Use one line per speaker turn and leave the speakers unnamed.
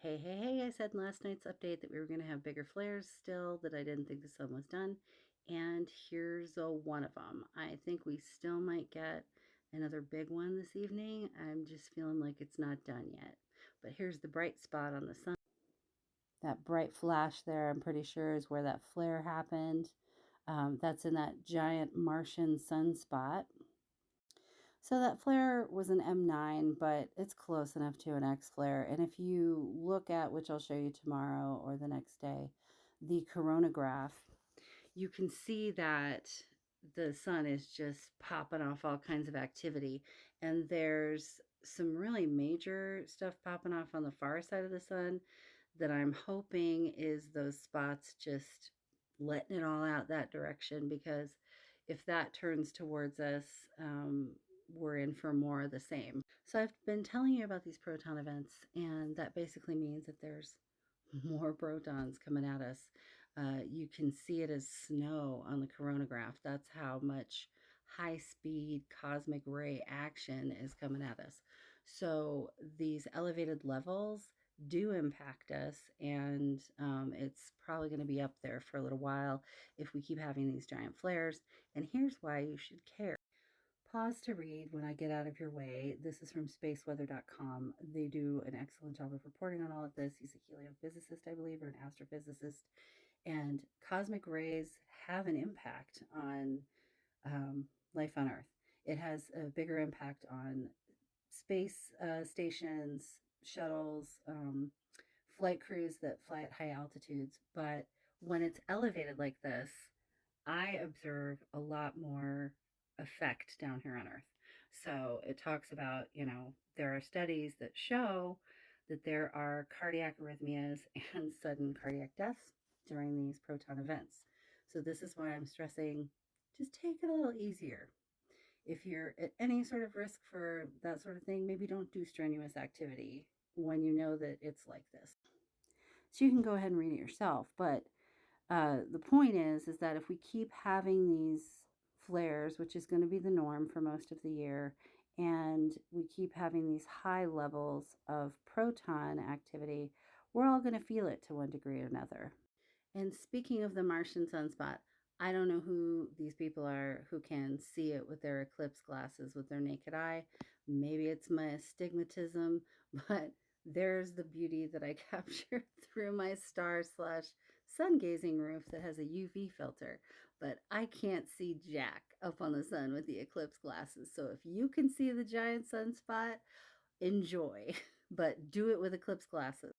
Hey, I said in last night's update that we were going to have bigger flares still, that I didn't think the sun was done. And here's one of them. I think we still might get another big one this evening. I'm just feeling like it's not done yet. But here's the bright spot on the sun. That bright flash there, I'm pretty sure, is where that flare happened. That's in that giant Martian sunspot. So that flare was an M9, but it's close enough to an X flare. And if you look at, which I'll show you tomorrow or the next day, the coronagraph, you can see that the sun is just popping off all kinds of activity. And there's some really major stuff popping off on the far side of the sun that I'm hoping is those spots just letting it all out that direction, because if that turns towards us, we're in for more of the same. So I've been telling you about these proton events, and that basically means that there's more protons coming at us. You can see it as snow on the coronagraph. That's how much high-speed cosmic ray action is coming at us. So these elevated levels do impact us, and it's probably going to be up there for a little while if we keep having these giant flares. And here's why you should care. Pause to read when I get out of your way. This is from spaceweather.com. They do an excellent job of reporting on all of this. He's a heliophysicist, I believe, or an astrophysicist. And cosmic rays have an impact on life on Earth. It has a bigger impact on space stations, shuttles, flight crews that fly at high altitudes. But when it's elevated like this, I observe a lot more effect down here on Earth. So it talks about, there are studies that show that there are cardiac arrhythmias and sudden cardiac deaths during these proton events. So this is why I'm stressing, just take it a little easier. If you're at any sort of risk for that sort of thing, maybe don't do strenuous activity when you know that it's like this. So you can go ahead and read it yourself, but the point is that if we keep having these flares, which is going to be the norm for most of the year, and we keep having these high levels of proton activity, we're all going to feel it to one degree or another. And speaking of the Martian sunspot, I don't know who these people are who can see it with their eclipse glasses with their naked eye. Maybe it's my astigmatism, but there's the beauty that I captured through my star slash sun gazing roof that has a UV filter. But I can't see jack up on the sun with the eclipse glasses. So if you can see the giant sunspot, enjoy, but do it with eclipse glasses.